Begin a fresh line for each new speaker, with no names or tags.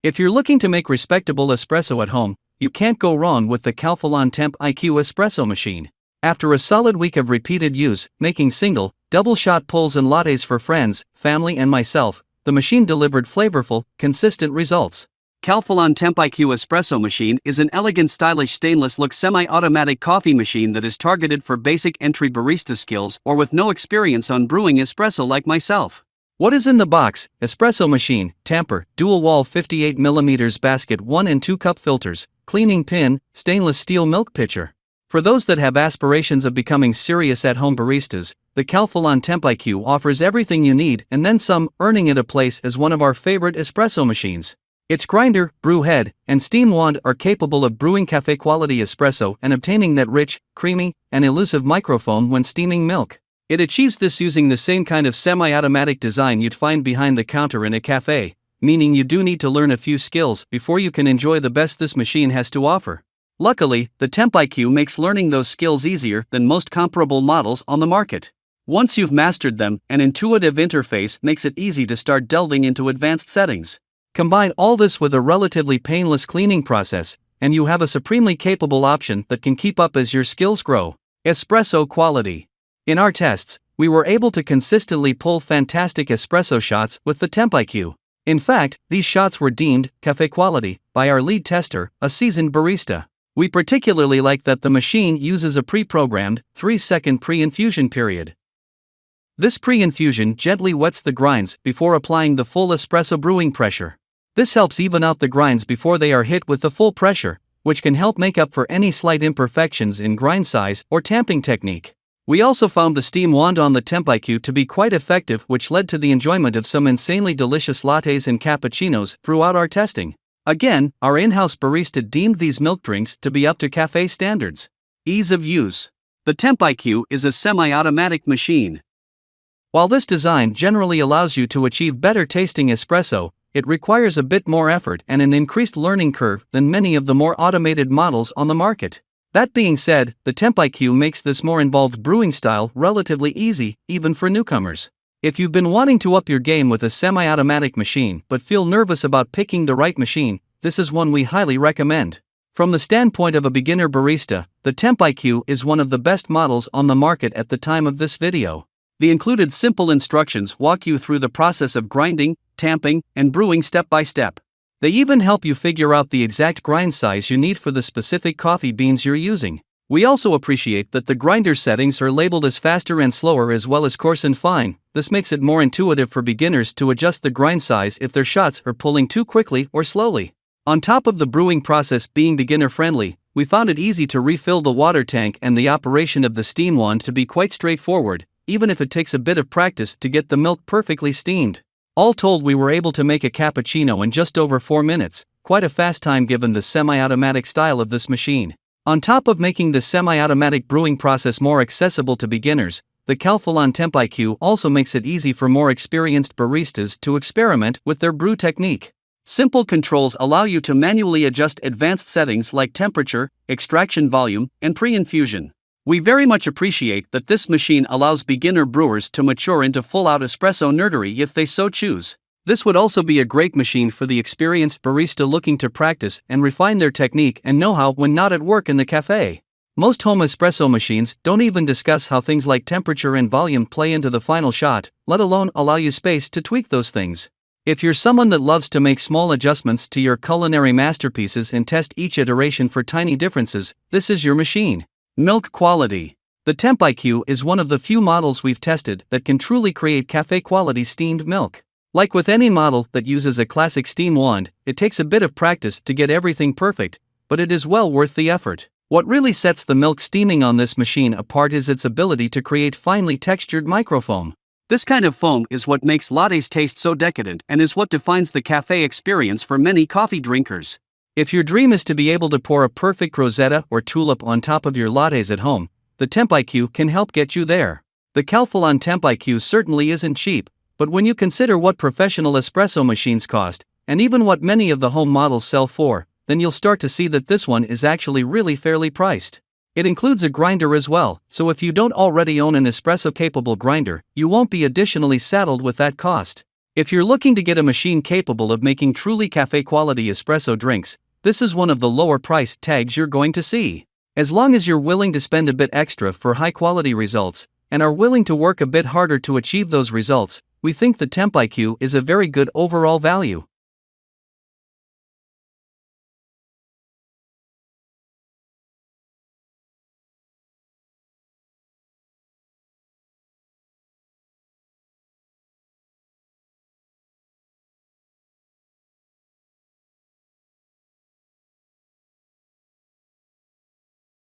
If you're looking to make respectable espresso at home, you can't go wrong with the Calphalon Temp IQ espresso machine. After a solid week of repeated use, making single, double-shot pulls and lattes for friends, family and myself, the machine delivered flavorful, consistent results. Calphalon Temp IQ espresso machine is an elegant, stylish stainless-look semi-automatic coffee machine that is targeted for basic entry barista skills or with no experience on brewing espresso like myself. What is in the box? Espresso machine, tamper, dual-wall 58mm basket 1 and 2 cup filters, cleaning pin, stainless steel milk pitcher. For those that have aspirations of becoming serious at-home baristas, the Calphalon Temp IQ offers everything you need and then some, earning it a place as one of our favorite espresso machines. Its grinder, brew head, and steam wand are capable of brewing cafe-quality espresso and obtaining that rich, creamy, and elusive microfoam when steaming milk. It achieves this using the same kind of semi-automatic design you'd find behind the counter in a cafe, meaning you do need to learn a few skills before you can enjoy the best this machine has to offer. Luckily, the Temp IQ makes learning those skills easier than most comparable models on the market. Once you've mastered them, an intuitive interface makes it easy to start delving into advanced settings. Combine all this with a relatively painless cleaning process, and you have a supremely capable option that can keep up as your skills grow. Espresso quality. In our tests, we were able to consistently pull fantastic espresso shots with the Temp IQ. In fact, these shots were deemed cafe quality by our lead tester, a seasoned barista. We particularly like that the machine uses a pre-programmed, 3-second pre-infusion period. This pre-infusion gently wets the grinds before applying the full espresso brewing pressure. This helps even out the grinds before they are hit with the full pressure, which can help make up for any slight imperfections in grind size or tamping technique. We also found the steam wand on the Temp IQ to be quite effective, which led to the enjoyment of some insanely delicious lattes and cappuccinos throughout our testing. Again, our in-house barista deemed these milk drinks to be up to cafe standards. Ease of use. The Temp IQ is a semi-automatic machine. While this design generally allows you to achieve better tasting espresso, it requires a bit more effort and an increased learning curve than many of the more automated models on the market. That being said, the Temp IQ makes this more involved brewing style relatively easy, even for newcomers. If you've been wanting to up your game with a semi-automatic machine but feel nervous about picking the right machine, this is one we highly recommend. From the standpoint of a beginner barista, the Temp IQ is one of the best models on the market at the time of this video. The included simple instructions walk you through the process of grinding, tamping, and brewing step by step. They even help you figure out the exact grind size you need for the specific coffee beans you're using. We also appreciate that the grinder settings are labeled as faster and slower as well as coarse and fine. This makes it more intuitive for beginners to adjust the grind size if their shots are pulling too quickly or slowly. On top of the brewing process being beginner-friendly, we found it easy to refill the water tank and the operation of the steam wand to be quite straightforward, even if it takes a bit of practice to get the milk perfectly steamed. All told, we were able to make a cappuccino in just over 4 minutes, quite a fast time given the semi-automatic style of this machine. On top of making the semi-automatic brewing process more accessible to beginners, the Calphalon Temp IQ also makes it easy for more experienced baristas to experiment with their brew technique. Simple controls allow you to manually adjust advanced settings like temperature, extraction volume, and pre-infusion. We very much appreciate that this machine allows beginner brewers to mature into full-out espresso nerdery if they so choose. This would also be a great machine for the experienced barista looking to practice and refine their technique and know-how when not at work in the cafe. Most home espresso machines don't even discuss how things like temperature and volume play into the final shot, let alone allow you space to tweak those things. If you're someone that loves to make small adjustments to your culinary masterpieces and test each iteration for tiny differences, this is your machine. Milk quality. The Temp IQ is one of the few models we've tested that can truly create cafe-quality steamed milk. Like with any model that uses a classic steam wand, it takes a bit of practice to get everything perfect, but it is well worth the effort. What really sets the milk steaming on this machine apart is its ability to create finely textured microfoam. This kind of foam is what makes lattes taste so decadent and is what defines the cafe experience for many coffee drinkers. If your dream is to be able to pour a perfect rosetta or tulip on top of your lattes at home, the Temp IQ can help get you there. The Calphalon Temp IQ certainly isn't cheap, but when you consider what professional espresso machines cost, and even what many of the home models sell for, then you'll start to see that this one is actually really fairly priced. It includes a grinder as well, so if you don't already own an espresso-capable grinder, you won't be additionally saddled with that cost. If you're looking to get a machine capable of making truly cafe-quality espresso drinks, this is one of the lower price tags you're going to see. As long as you're willing to spend a bit extra for high-quality results, and are willing to work a bit harder to achieve those results, we think the Temp IQ is a very good overall value.